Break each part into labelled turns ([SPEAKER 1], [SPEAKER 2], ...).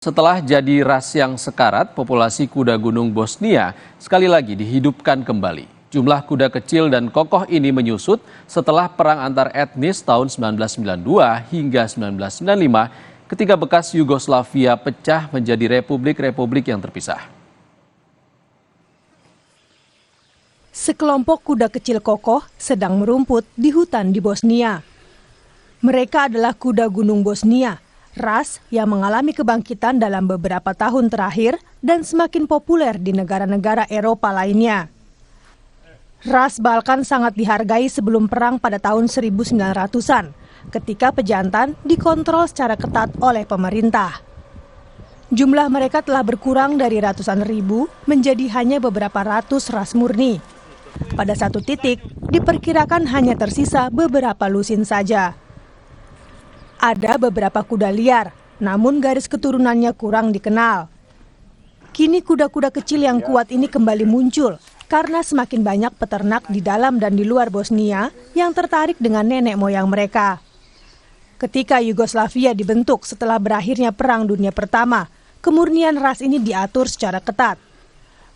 [SPEAKER 1] Setelah jadi ras yang sekarat, populasi kuda gunung Bosnia sekali lagi dihidupkan kembali. Jumlah kuda kecil dan kokoh ini menyusut setelah perang antar etnis tahun 1992 hingga 1995 ketika bekas Yugoslavia pecah menjadi republik-republik yang terpisah.
[SPEAKER 2] Sekelompok kuda kecil kokoh sedang merumput di hutan di Bosnia. Mereka adalah kuda gunung Bosnia, ras yang mengalami kebangkitan dalam beberapa tahun terakhir dan semakin populer di negara-negara Eropa lainnya. Ras Balkan sangat dihargai sebelum perang pada tahun 1900-an, ketika pejantan dikontrol secara ketat oleh pemerintah. Jumlah mereka telah berkurang dari ratusan ribu menjadi hanya beberapa ratus ras murni. Pada satu titik, diperkirakan hanya tersisa beberapa lusin saja. Ada beberapa kuda liar, namun garis keturunannya kurang dikenal. Kini kuda-kuda kecil yang kuat ini kembali muncul karena semakin banyak peternak di dalam dan di luar Bosnia yang tertarik dengan nenek moyang mereka. Ketika Yugoslavia dibentuk setelah berakhirnya Perang Dunia Pertama, kemurnian ras ini diatur secara ketat.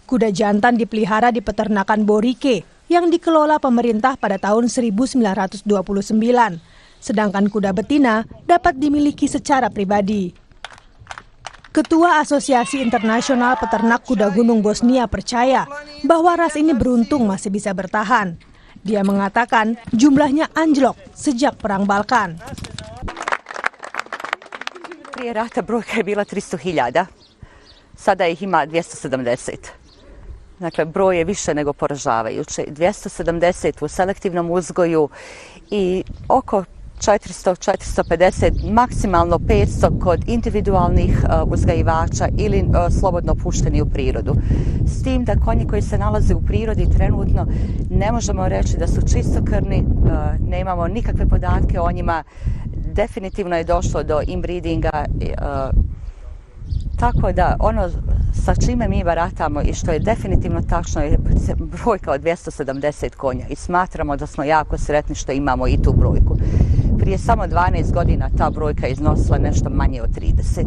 [SPEAKER 2] Kuda jantan dipelihara di peternakan Borike yang dikelola pemerintah pada tahun 1929. Sedangkan kuda betina dapat dimiliki secara pribadi. Ketua Asosiasi Internasional Peternak Kuda Gunung Bosnia percaya bahwa ras ini beruntung masih bisa bertahan. Dia mengatakan jumlahnya anjlok sejak Perang Balkan.
[SPEAKER 3] Prije rata brojka je bila 300.000, sada ih ima 270. Dakle, broj je više nego poražavajući. 270 u selektivnom uzgoju i oko 400-450, maksimalno 500 kod individualnih uzgajivača ili slobodno pušteni u prirodu. S tim da konji koji se nalaze u prirodi trenutno ne možemo reći da su čistokrvni, nemamo nikakve podatke o njima, definitivno je došlo do inbreedinga, tako da ono sa čime mi baratamo i što je definitivno tačno je brojka od 270 konja i smatramo da smo jako sretni što imamo i tu brojku. Prije samo 12 godina ta brojka iznosila nešto manje od 30.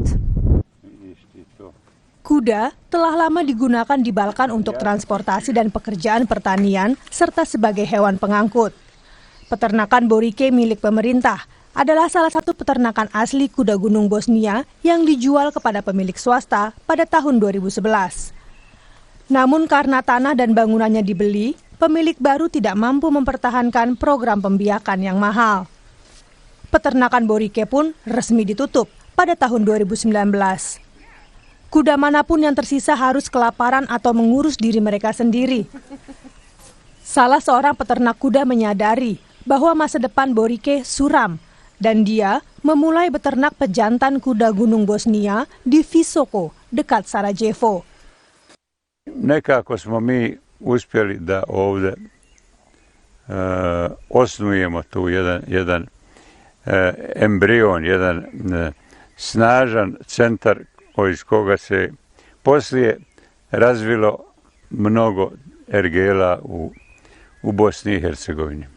[SPEAKER 2] Kuda telah lama digunakan di Balkan untuk transportasi dan pekerjaan pertanian serta sebagai hewan pengangkut. Peternakan Borike milik pemerintah adalah salah satu peternakan asli kuda gunung Bosnia yang dijual kepada pemilik swasta pada tahun 2011. Namun karena tanah dan bangunannya dibeli, pemilik baru tidak mampu mempertahankan program pembiakan yang mahal. Peternakan Borike pun resmi ditutup pada tahun 2019. Kuda manapun yang tersisa harus kelaparan atau mengurus diri mereka sendiri. Salah seorang peternak kuda menyadari bahwa masa depan Borike suram dan dia memulai beternak pejantan kuda gunung Bosnia di Visoko, dekat Sarajevo.
[SPEAKER 4] Nekako smo mi uspjeli da ovdje osnujemo tu jedan embrion, jedan snažan centar iz koga se poslije razvilo mnogo ergela u Bosni i Hercegovini.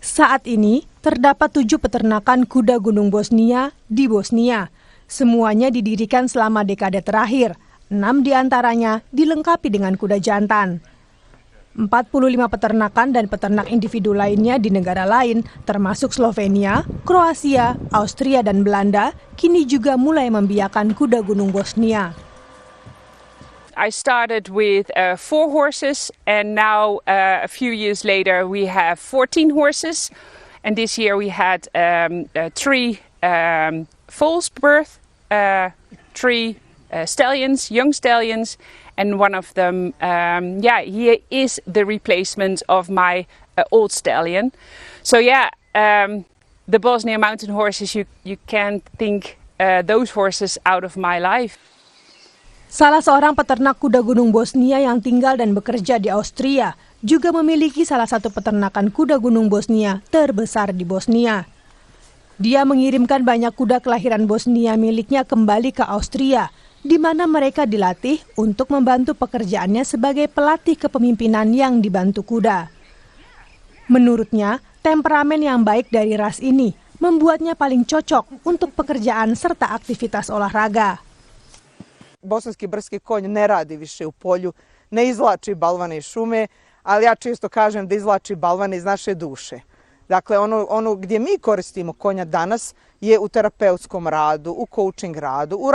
[SPEAKER 2] Saat ini terdapat 7 peternakan kuda gunung Bosnia di Bosnia. Semuanya didirikan selama dekade terakhir. 6 diantaranya dilengkapi dengan kuda jantan. 45 peternakan dan peternak individu lainnya di negara lain, termasuk Slovenia, Kroasia, Austria, dan Belanda, kini juga mulai membiakan kuda gunung Bosnia.
[SPEAKER 5] I started with 4 horses and now a few years later we have 14 horses. And this year we had 3 foals birth, 3 stallions, young stallions. And one of them, he is the replacement of my old stallion. So the Bosnia mountain horses, you can't think those horses out of my life.
[SPEAKER 2] Salah seorang peternak kuda gunung Bosnia yang tinggal dan bekerja di Austria juga memiliki salah satu peternakan kuda gunung Bosnia terbesar di Bosnia. Dia mengirimkan banyak kuda kelahiran Bosnia miliknya kembali ke Austria, di mana mereka dilatih untuk membantu pekerjaannya sebagai pelatih kepemimpinan yang dibantu kuda. Menurutnya, temperamen yang baik dari ras ini membuatnya paling cocok untuk pekerjaan serta aktivitas olahraga.
[SPEAKER 6] Bosanski brdski konj ne radi više u polju, ne izvlači balvane iz šume, ali ja često kažem da izvlači balvane iz naše duše. Dakle, ono gdje mi koristimo konja danas je u terapeutskom radu, u coaching radu, u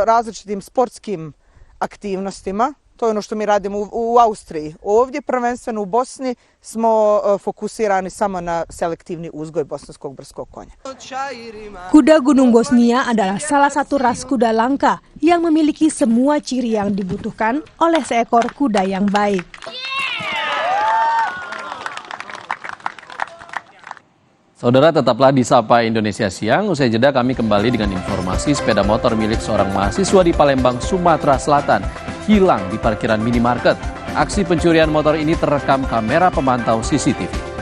[SPEAKER 6] različitim sportskim aktivnostima. To je ono što mi radimo u Austriji. Ovdje, prvenstveno u Bosni, smo fokusirani samo na selektivni uzgoj bosanskog brdskog konja.
[SPEAKER 2] Kuda Gunung Bosnia adalah salah satu ras kuda langka yang memiliki semua ciri yang dibutuhkan oleh seekor kuda yang baik.
[SPEAKER 1] Saudara, tetaplah di Sapa Indonesia Siang. Usai jeda kami kembali dengan informasi sepeda motor milik seorang mahasiswa di Palembang, Sumatera Selatan hilang di parkiran minimarket. Aksi pencurian motor ini terekam kamera pemantau CCTV.